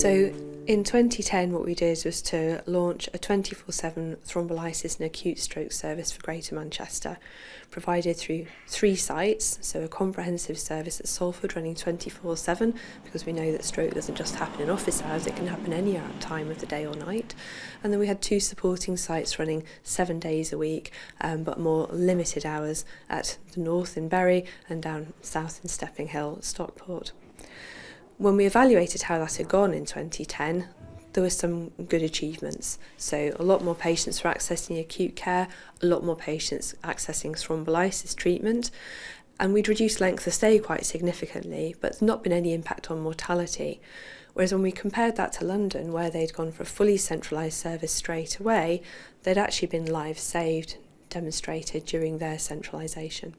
So in 2010 what we did was to launch a 24/7 thrombolysis and acute stroke service for Greater Manchester, provided through 3 sites, so a comprehensive service at Salford running 24/7, because we know that stroke doesn't just happen in office hours, it can happen any time of the day or night. And then we had 2 supporting sites running 7 days a week, but more limited hours at the north in Bury and down south in Stepping Hill, Stockport. When we evaluated how that had gone in 2010, there were some good achievements. So a lot more patients were accessing acute care, a lot more patients accessing thrombolysis treatment, and we'd reduced length of stay quite significantly, but there's not been any impact on mortality. Whereas when we compared that to London, where they'd gone for a fully centralised service straight away, there'd actually been lives saved, demonstrated during their centralisation.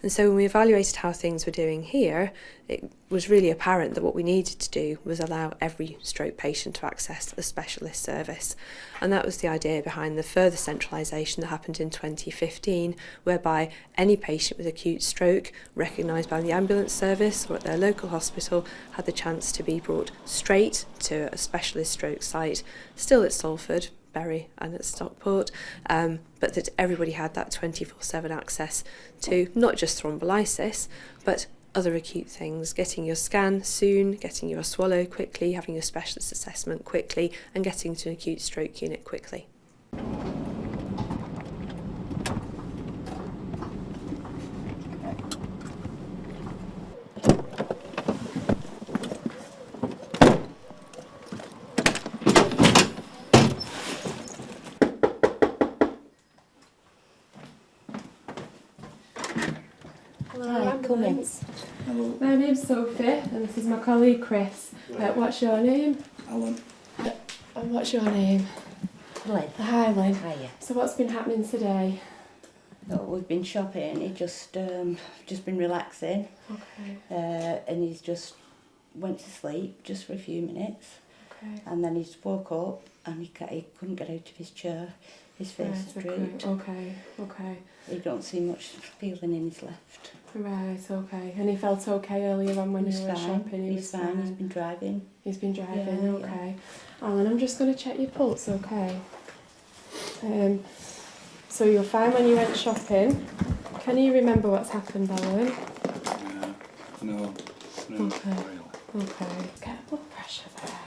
And so when we evaluated how things were doing here, it was really apparent that what we needed to do was allow every stroke patient to access a specialist service. And that was the idea behind the further centralisation that happened in 2015, whereby any patient with acute stroke recognised by the ambulance service or at their local hospital had the chance to be brought straight to a specialist stroke site, still at Salford, Bury and at Stockport, but that everybody had that 24/7 access to not just thrombolysis, but other acute things, getting your scan soon, getting your swallow quickly, having your specialist assessment quickly, and getting to an acute stroke unit quickly. Hello. My name's Sophie and this is my colleague Chris. What's your name? Alan. And what's your name? Lynn. Hi Lynn. Hiya. So what's been happening today? Oh, we've been shopping. He's just been relaxing. Okay. And he's just went to sleep just for a few minutes. Okay. And then he's woke up and he couldn't get out of his chair. His face is drooped. Okay. Okay. He don't see much feeling in his left. Right. Okay. And he felt okay earlier on when you were shopping. He's fine. He's been driving. He's been driving. Yeah, okay. Yeah. Alan, I'm just going to check your pulse. Okay. So you're fine when you went shopping. Can you remember what's happened, Alan? No. Okay. Okay. Get a blood pressure there.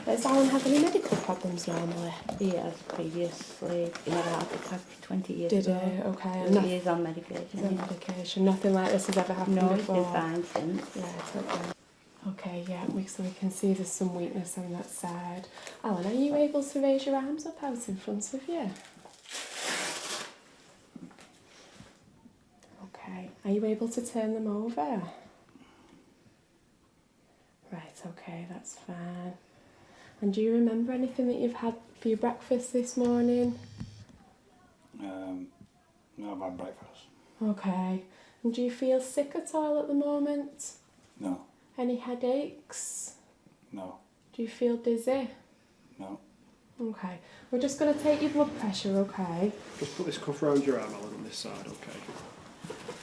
Does Alan have any medical problems normally? He has previously. He had a heart attack 20 years Did ago. he? Okay. And he is on medication. He's on medication. Nothing like this has ever happened no, before? he's been fine since. Yeah, okay. Okay, yeah, so we can see there's some weakness on that side. Alan, are you able to raise your arms up out in front of you? Okay. Are you able to turn them over? Right, okay, that's fine. And do you remember anything that you've had for your breakfast this morning? No, I've had breakfast. Okay. And do you feel sick at all at the moment? No. Any headaches? No. Do you feel dizzy? No. Okay. We're just going to take your blood pressure, okay? Just put this cuff around your arm, Alan, on this side, okay?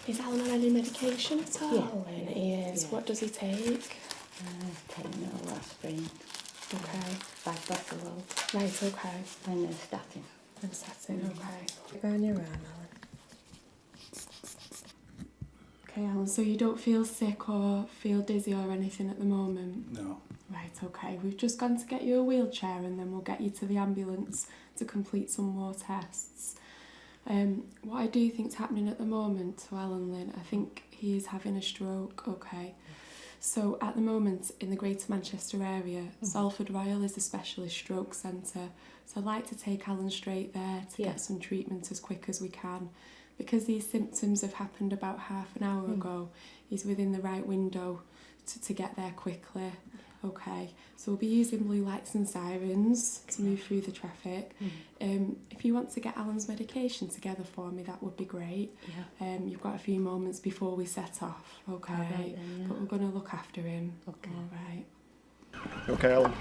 Is Alan on any medication at all? Yeah. He is. Yeah. What does he take? Taking no aspirin. Okay. 5 bottles. Right, okay. And a statin. And statin, okay. Go on your arm, Alan. Okay, Alan, so you don't feel sick or feel dizzy or anything at the moment? No. Right, okay. We've just gone to get you a wheelchair and then we'll get you to the ambulance to complete some more tests. What I do think's happening at the moment to Alan Lynn, I think he is having a stroke, okay. So at the moment in the Greater Manchester area, Salford Royal is a specialist stroke centre. So I'd like to take Alan straight there to get some treatment as quick as we can. Because these symptoms have happened about half an hour ago, he's within the right window to get there quickly. Okay, so we'll be using blue lights and sirens to move through the traffic. If you want to get Alan's medication together for me, that would be great. Yeah. You've got a few moments before we set off, okay? Right then, yeah. But we're going to look after him. Okay. All right. Okay, Alan.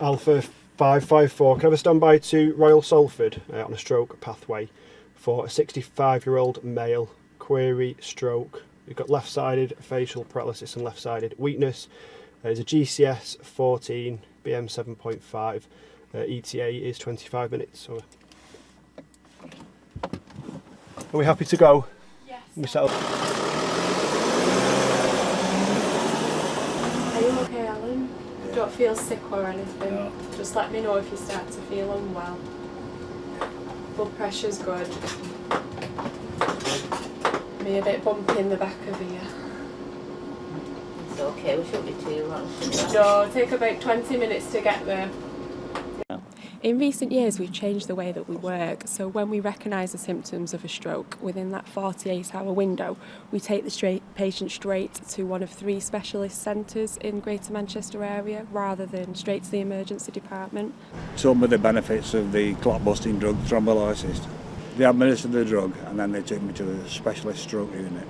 Alpha 554, can I have a standby to Royal Salford on a stroke pathway for a 65-year-old male, query stroke, We've got left-sided facial paralysis and left-sided weakness. There's a GCS 14, BM 7.5. ETA is 25 minutes. So, are we happy to go? Yes. We settle. Are you okay, Alan? Yeah. Don't feel sick or anything? No. Just let me know if you start to feel unwell. Blood pressure's good. Be a bit bumpy in the back of the ear. It's okay, we shouldn't be too long. No, take about 20 minutes to get there. In recent years, we've changed the way that we work. So when we recognise the symptoms of a stroke, within that 48-hour window, we take the patient straight to one of 3 specialist centres in Greater Manchester area, rather than straight to the emergency department. Some of the benefits of the clot-busting drug thrombolysis. They administered the drug and then they took me to the specialist stroke unit.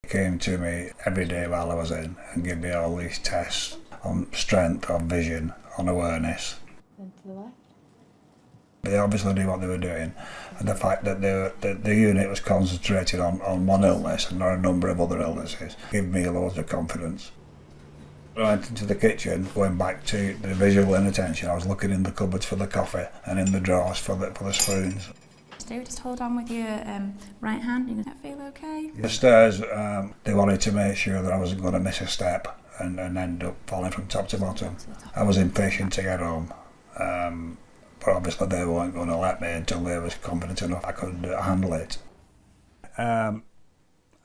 They came to me every day while I was in and gave me all these tests on strength, on vision, on awareness. Then to the left. They obviously knew what they were doing, and the fact that the unit was concentrated on one illness and not a number of other illnesses gave me loads of confidence. When I went into the kitchen, going back to the visual inattention, I was looking in the cupboards for the coffee and in the drawers for the spoons. Just hold on with your right hand. Does that feel okay? The stairs, they wanted to make sure that I wasn't going to miss a step and end up falling from top to bottom. I was impatient to get home. But obviously they weren't going to let me until they was confident enough I could handle it. I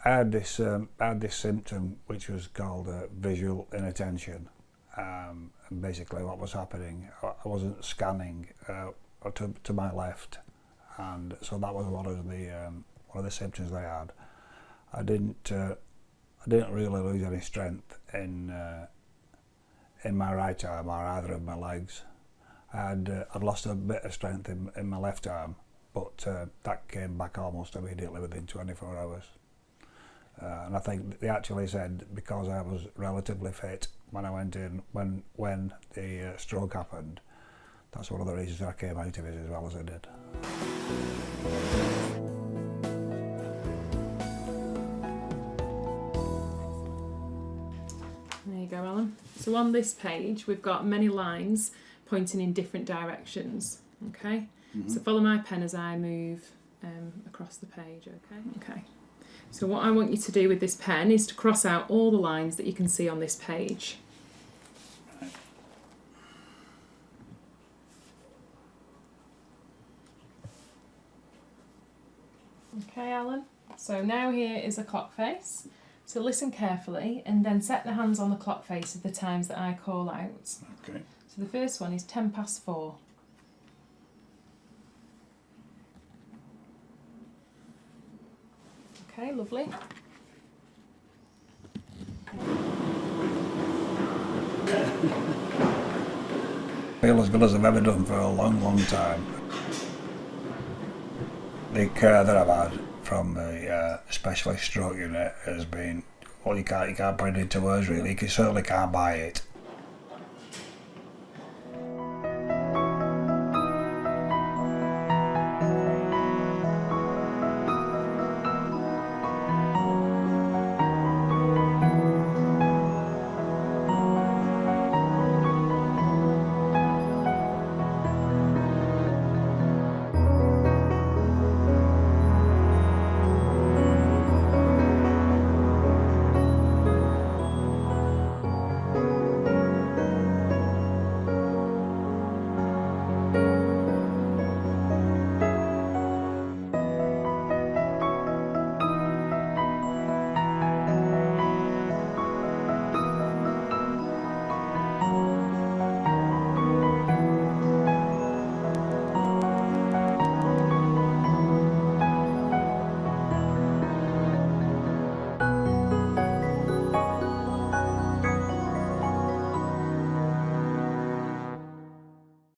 had this symptom which was called visual inattention. And basically what was happening, I wasn't scanning to my left, and so that was one of the symptoms I had. I didn't really lose any strength in my right arm or either of my legs. I'd lost a bit of strength in my left arm, but that came back almost immediately within 24 hours. And I think they actually said because I was relatively fit when I went in, when the stroke happened, that's one of the reasons I came out of it as well as I did. There you go, Alan. So on this page, we've got many lines pointing in different directions, okay? So follow my pen as I move across the page, okay? Okay. So what I want you to do with this pen is to cross out all the lines that you can see on this page. Okay, Alan. So now here is a clock face. So listen carefully and then set the hands on the clock face at the times that I call out. Okay. So the first one is 4:10. Okay, lovely. I feel as good as I've ever done for a long, long time. The care that I've had from the specialist stroke unit has been, well, you can't put it into words really. You certainly can't buy it.